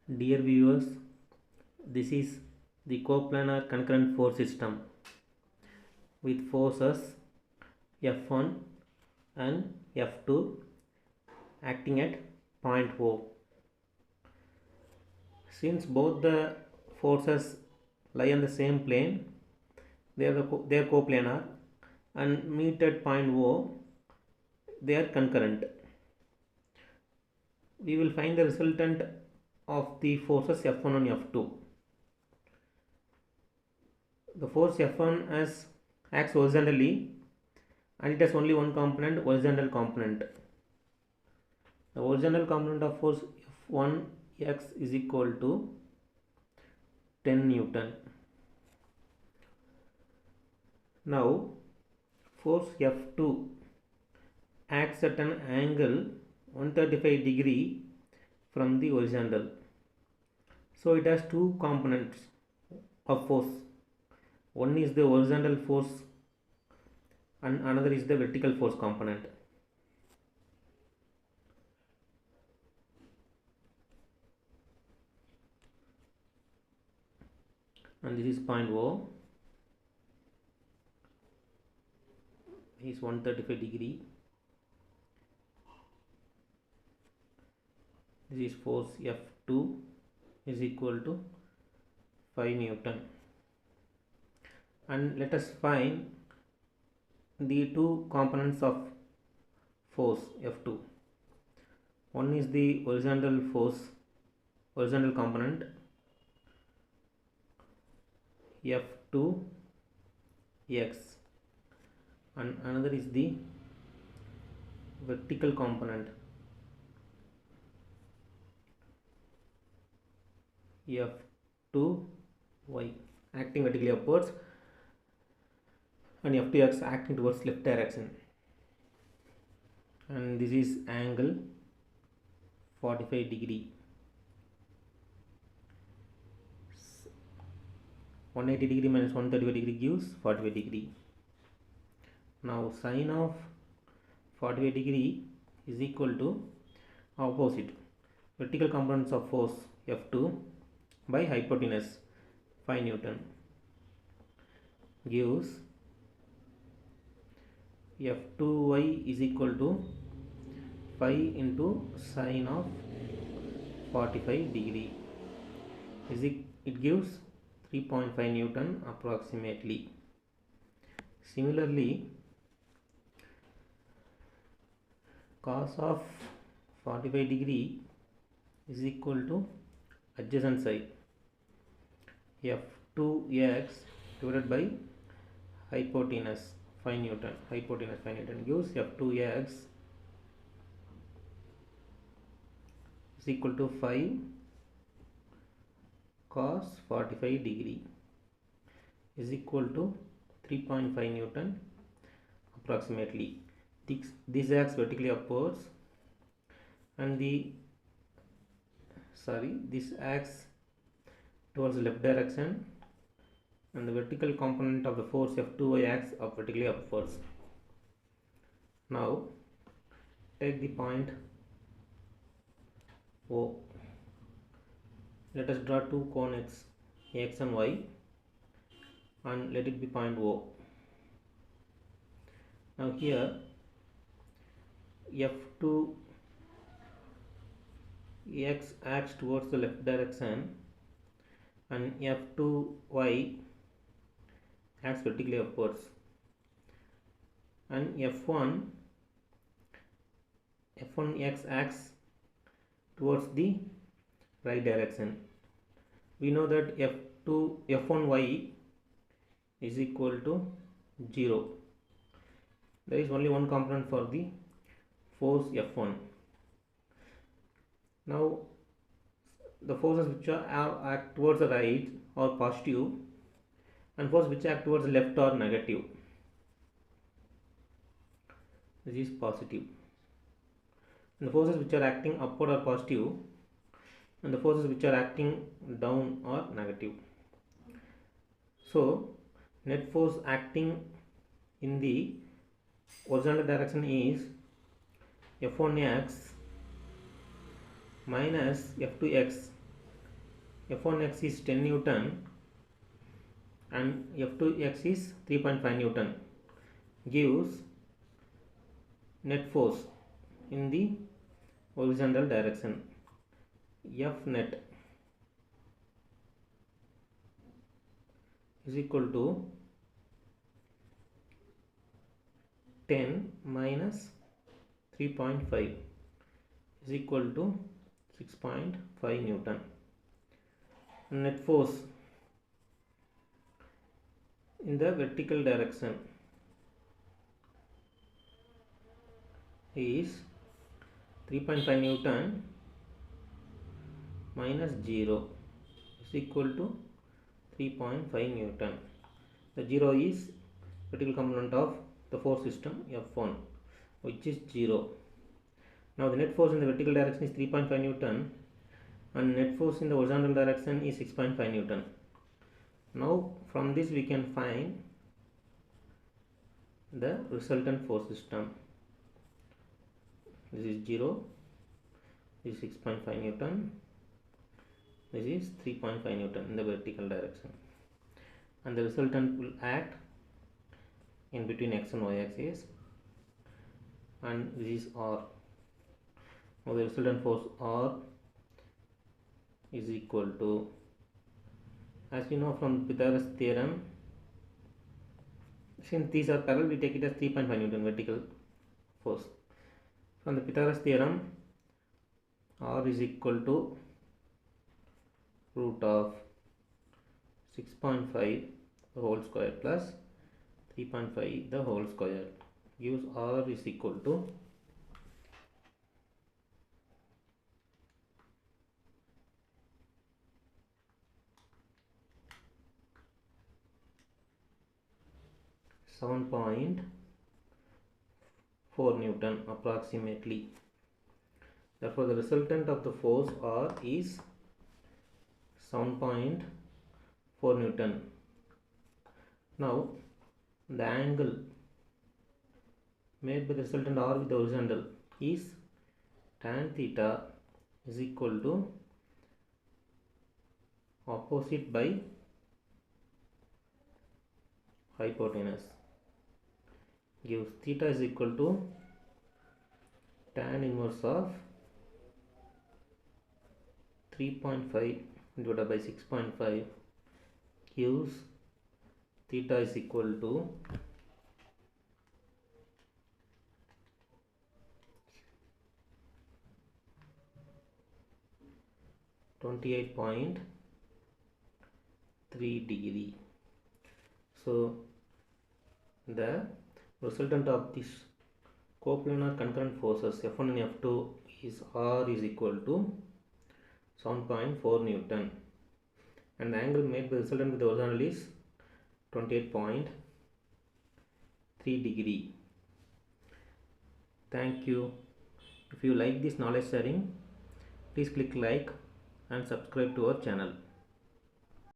Dear viewers, this is the coplanar concurrent force system with forces F1 and F2 acting at point O. Since both the forces lie on the same plane, they are coplanar and meet at point O, they are concurrent. We will find the resultant of the forces F1 and F2. The force F1 acts horizontally and it has only one component, horizontal component. The horizontal component of force F1 x is equal to 10 Newton. Now force F2 acts at an angle 135 degree from the horizontal. So it has two components of force. One is the horizontal force and another is the vertical force component. And this is point O. Is 135 degree. This is force F2 is equal to 5 Newton. And let us find the two components of force F2. One is the horizontal force, horizontal component F2 x, and another is the vertical component F2 y acting vertically upwards and F2 x acting towards left direction, and this is angle 45 degree. 180 degree minus 135 degree gives 45 degree. Now sine of 45 degree is equal to opposite vertical components of force F2 by hypotenuse 5 Newton gives F2y is equal to 5 into sine of 45 degree. It gives 3.5 Newton approximately. Similarly, cos of 45 degree is equal to adjacent side F2x divided by hypotenuse 5 Newton. Hypotenuse 5 Newton gives F2x is equal to 5 cos 45 degree is equal to 3.5 Newton approximately. This acts vertically upwards and this acts towards the left direction, and the vertical component of the force F2y acts vertically upwards. Now take the point O. Let us draw two coordinates x and y and let it be point O. Now here F2 x acts towards the left direction and F2y acts vertically upwards, and F1x acts towards the right direction. We know that F1y is equal to 0. There is only one component for the force F1. Now the forces which act towards the right are positive and forces which act towards the left are negative. This is positive. And the forces which are acting upward are positive and the forces which are acting down are negative. So net force acting in the horizontal direction is F1x minus F2x F1x is 10 Newton and F2x is 3.5 Newton, gives net force in the horizontal direction. F net is equal to 10 minus 3.5 is equal to 6.5 Newton. Net force in the vertical direction is 3.5 Newton minus 0 is equal to 3.5 Newton. The 0 is vertical component of the force system F1, which is 0. Now the net force in the vertical direction is 3.5 Newton and net force in the horizontal direction is 6.5 Newton. Now from this we can find the resultant force system. This is 0, this is 6.5 Newton, this is 3.5 Newton in the vertical direction, and the resultant will act in between x and y axis, and this is R. Now the resultant force R is equal to, as you know from Pythagoras theorem, since these are parallel, we take it as 3.5 Newton vertical force. From the Pythagoras theorem, R is equal to root of 6.5 the whole square plus 3.5 the whole square, gives R is equal to 7.4 Newton approximately. Therefore, the resultant of the force R is 7.4 Newton. Now, the angle made by the resultant R with the horizontal is tan theta is equal to opposite by hypotenuse, gives theta is equal to tan inverse of 3.5 divided by 6.5, gives theta is equal to 28.3 degree. So the resultant of this coplanar concurrent forces F1 and F2 is R is equal to 7.4 Newton, and the angle made by the resultant with the horizontal is 28.3 degree. Thank you. If you like this knowledge sharing, please click like and subscribe to our channel.